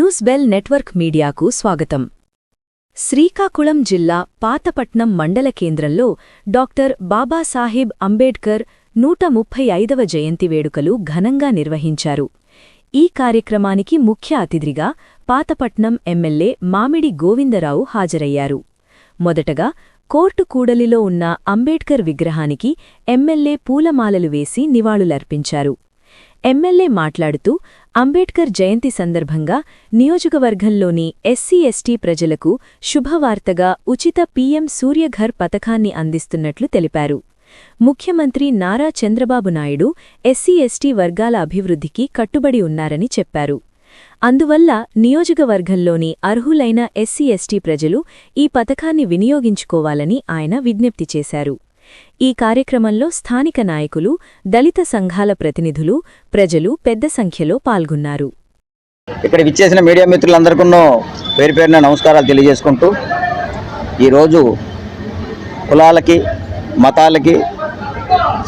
News bell network మీడియాకు స్వాగతం. శ్రీకాకుళం జిల్లా పాతపట్నం మండల కేంద్రంలో డాక్టర్ బాబాసాహెబ్ అంబేడ్కర్ 135వ జయంతి వేడుకలు ఘనంగా నిర్వహించారు. ఈ కార్యక్రమానికి ముఖ్య అతిథిగా పాతపట్నం ఎమ్మెల్యే మామిడి గోవిందరావు హాజరయ్యారు. మొదటగా కోర్టు కూడలిలో ఉన్న అంబేడ్కర్ విగ్రహానికి ఎమ్మెల్యే పూలమాలలు వేసి నివాళులర్పించారు. ఎమ్మెల్యే మాట్లాడుతూ అంబేడ్కర్ జయంతి సందర్భంగా నియోజకవర్గంలోని ఎస్సీ/ఎస్టీ ప్రజలకు శుభవార్తగా ఉచిత పీఎం సూర్యఘర్ పథకాన్ని అందిస్తున్నట్లు తెలిపారు. ముఖ్యమంత్రి నారా చంద్రబాబు నాయుడు ఎస్సీ/ఎస్టీ వర్గాల అభివృద్ధికి కట్టుబడి ఉన్నారని చెప్పారు. అందువల్ల నియోజకవర్గంలోని అర్హులైన ఎస్సీ/ఎస్టీ ప్రజలు ఈ పథకాన్ని వినియోగించుకోవాలని ఆయన విజ్ఞప్తి చేశారు. ఈ కార్యక్రమంలో స్థానిక నాయకులు, దళిత సంఘాల ప్రతినిధులు, ప్రజలు పెద్ద సంఖ్యలో పాల్గొన్నారు. ఇక్కడ విచ్చేసిన మీడియా మిత్రులందరికీ పేరు పేరున నమస్కారాలు తెలియజేసుకుంటూ, ఈరోజు కులాలకి మతాలకి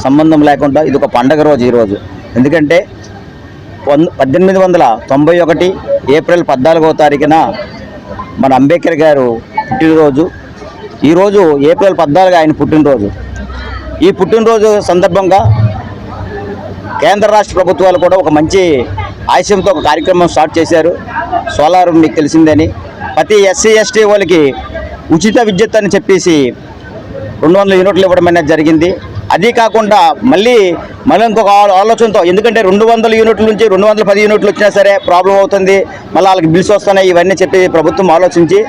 సంబంధం లేకుండా ఇది ఒక పండగ రోజు. ఈరోజు ఎందుకంటే 1891 ఏప్రిల్ 14వ తారీఖున మన అంబేద్కర్ గారు పుట్టినరోజు. ఈరోజు ఏప్రిల్ 14 ఆయన పుట్టినరోజు. ఈ పుట్టినరోజు సందర్భంగా కేంద్ర రాష్ట్ర ప్రభుత్వాలు కూడా ఒక మంచి ఆశయంతో ఒక కార్యక్రమం స్టార్ట్ చేశారు. సోలార్ మీకు తెలిసిందని ప్రతి ఎస్సీ/ఎస్టీ వాళ్ళకి ఉచిత విద్యుత్ అని చెప్పేసి 200 యూనిట్లు ఇవ్వడం అనేది జరిగింది. అది కాకుండా మళ్ళీ ఇంకొక ఆలోచనతో, ఎందుకంటే 200 యూనిట్ల నుంచి 210 యూనిట్లు వచ్చినా సరే ప్రాబ్లం అవుతుంది, మళ్ళీ వాళ్ళకి బిల్స్ వస్తున్నాయి, ఇవన్నీ చెప్పి ప్రభుత్వం ఆలోచించి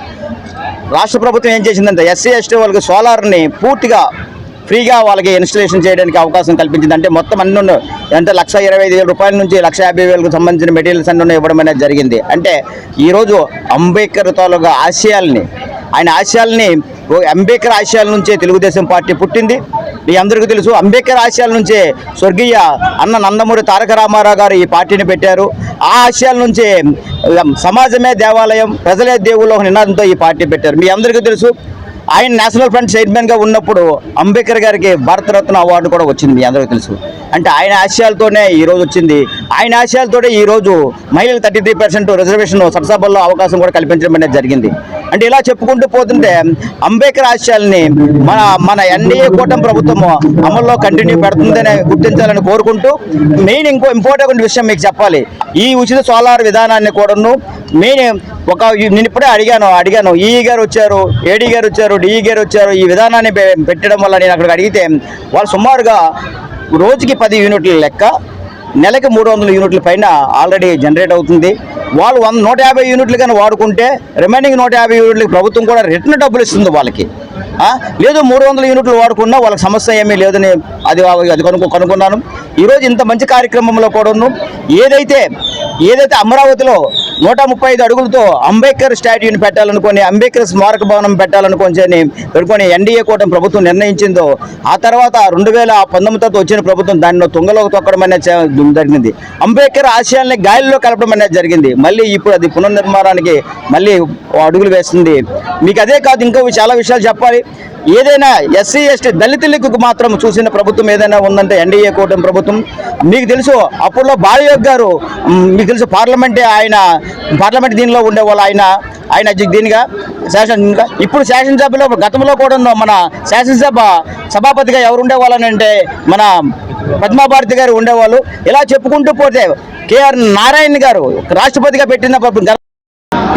రాష్ట్ర ప్రభుత్వం ఏం చేసిందంటే ఎస్సీ/ఎస్టీ వాళ్ళకి సోలార్ని పూర్తిగా ఫ్రీగా వాళ్ళకి ఇన్స్టలేషన్ చేయడానికి అవకాశం కల్పించింది. అంటే మొత్తం అన్ని అంటే 1,25,000 రూపాయల నుంచి 1,50,000కు సంబంధించిన మెటీరియల్స్ అన్నీ ఇవ్వడం అనేది జరిగింది. అంటే ఈరోజు అంబేద్కర్ తాలూకా ఆయన ఆశయాల్ని అంబేద్కర్ ఆశయాల నుంచే తెలుగుదేశం పార్టీ పుట్టింది. మీ అందరికీ తెలుసు, అంబేద్కర్ ఆశయాల నుంచే స్వర్గీయ అన్న నందమూరి తారక రామారావు గారు ఈ పార్టీని పెట్టారు. ఆ ఆశయాల నుంచే సమాజమే దేవాలయం, ప్రజలే దేవుళ్ళు నినాదంతో ఈ పార్టీ పెట్టారు. మీ అందరికీ తెలుసు, ఆయన నేషనల్ ఫ్రంట్ చైర్మన్గా ఉన్నప్పుడు అంబేద్కర్ గారికి భారతరత్న అవార్డు కూడా వచ్చింది. మీ అందరికీ తెలుసు. అంటే ఆయన ఆశయాలతోనే ఈరోజు వచ్చింది. ఆయన ఆశయాలతోనే ఈరోజు మహిళలకు 33% రిజర్వేషన్ సబ్సభల్లో అవకాశం కూడా కల్పించడం అనేది జరిగింది. అంటే ఇలా చెప్పుకుంటూ పోతుంటే అంబేద్కర్ ఆశయాల్ని మన ఎన్డీఏ కూటమి ప్రభుత్వం అమల్లో కంటిన్యూ పెడుతుందని గుర్తించాలని కోరుకుంటూ, మెయిన్ ఇంకో ఇంపార్టెంట్ విషయం మీకు చెప్పాలి. ఈ ఉచిత సోలార్ విధానాన్ని కూడాను నేను ఇప్పుడే అడిగాను ఈఈ గారు వచ్చారు, ఏడీ గారు వచ్చారు, డిఈ గారు వచ్చారు. ఈ విధానాన్ని పెట్టడం వల్ల నేను అక్కడికి అడిగితే వాళ్ళు సుమారుగా రోజుకి 10 యూనిట్ల లెక్క, నెలకి 300 యూనిట్ల పైన ఆల్రెడీ జనరేట్ అవుతుంది. వాళ్ళు 150 యూనిట్లు కానీ వాడుకుంటే రిమైనింగ్ 150 యూనిట్లకి ప్రభుత్వం కూడా రిటర్న్ డబ్బులు ఇస్తుంది వాళ్ళకి. లేదు 300 యూనిట్లు వాడుకున్నా వాళ్ళకి సమస్య ఏమీ లేదని అది కనుక్కున్నాను. ఈరోజు ఇంత మంచి కార్యక్రమంలో కూడాను ఏదైతే అమరావతిలో 135 అడుగులతో అంబేద్కర్ స్టాట్యూని పెట్టాలనుకొని, అంబేద్కర్ స్మారక భవనం పెట్టుకొని ఎన్డీఏ కూటమి ప్రభుత్వం నిర్ణయించిందో, ఆ తర్వాత 2019తో వచ్చిన ప్రభుత్వం దానిలో తుంగలోకి తొక్కడం అనేది జరిగింది. అంబేద్కర్ ఆశయాల్ని గాలిలో కలపడం అనేది జరిగింది. మళ్ళీ ఇప్పుడు అది పునర్నిర్మాణానికి మళ్ళీ అడుగులు వేస్తుంది. మీకు అదే కాదు, ఇంకో చాలా విషయాలు చెప్పాలి. ఏదైనా ఎస్సీ/ఎస్టీ దళితులకు మాత్రం చూసిన ప్రభుత్వం ఏదైనా ఉందంటే ఎన్డీఏ కూటమి ప్రభుత్వం. మీకు తెలుసు, అప్పుడులో బాలయోగ్ గారు మీకు తెలుసు పార్లమెంట్ దీనిలో ఉండేవాళ్ళు. ఆయన దీనిగా ఇప్పుడు శాసనసభలో గతంలో కూడా మన శాసనసభ సభాపతిగా ఎవరు ఉండేవాళ్ళని అంటే మన పద్మాభారతి గారు ఉండేవాళ్ళు. ఇలా చెప్పుకుంటూ పోతే కేఆర్ నారాయణ గారు రాష్ట్రపతిగా పెట్టిన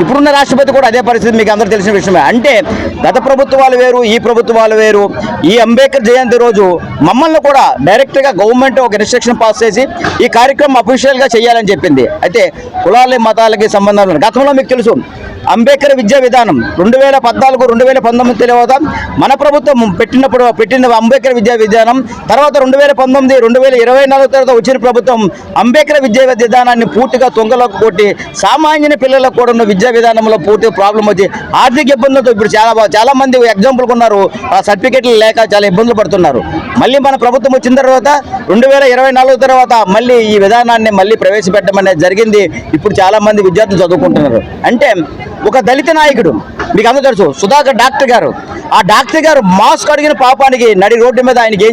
ఇప్పుడున్న రాష్ట్రపతి కూడా అదే పరిస్థితి మీకు అందరూ తెలిసిన విషయమే. అంటే గత ప్రభుత్వాలు వేరు, ఈ ప్రభుత్వాలు వేరు. ఈ అంబేద్కర్ జయంతి రోజు మమ్మల్ని కూడా డైరెక్ట్గా గవర్నమెంట్ ఒక ఇన్స్ట్రక్షన్ పాస్ చేసి ఈ కార్యక్రమం అఫీషియల్గా చేయాలని చెప్పింది. అయితే కులాల మతాలకి సంబంధం లేదు. గతంలో మీకు తెలుసు అంబేద్కర్ విద్యా విధానం 2014, 2019 తర్వాత మన ప్రభుత్వం పెట్టిన అంబేద్కర్ విద్యా విధానం, తర్వాత 2019, 2024 తర్వాత వచ్చిన ప్రభుత్వం అంబేద్కర్ విద్యా విధానాన్ని పూర్తిగా తుంగలోకి కొట్టి సామాన్య పిల్లలకు కూడా విద్యా విధానంలో పూర్తి ప్రాబ్లం వచ్చి ఆర్థిక ఇబ్బందులతో ఇప్పుడు చాలా మంది ఎగ్జాంపుల్గా ఉన్నారు, ఆ సర్టిఫికెట్లు లేక చాలా ఇబ్బందులు పడుతున్నారు. మళ్ళీ మన ప్రభుత్వం వచ్చిన తర్వాత 2024 తర్వాత మళ్ళీ ఈ విధానాన్ని మళ్ళీ ప్రవేశపెట్టడం అనేది జరిగింది. ఇప్పుడు చాలా మంది విద్యార్థులు చదువుకుంటున్నారు. అంటే ఒక దళిత నాయకుడు, మీకు అందరూ తెలుసు, సుధాకర్ డాక్టర్ గారు, ఆ డాక్టర్ గారు మాస్క్ అడిగిన పాపానికి నడి రోడ్డు మీద ఆయనకి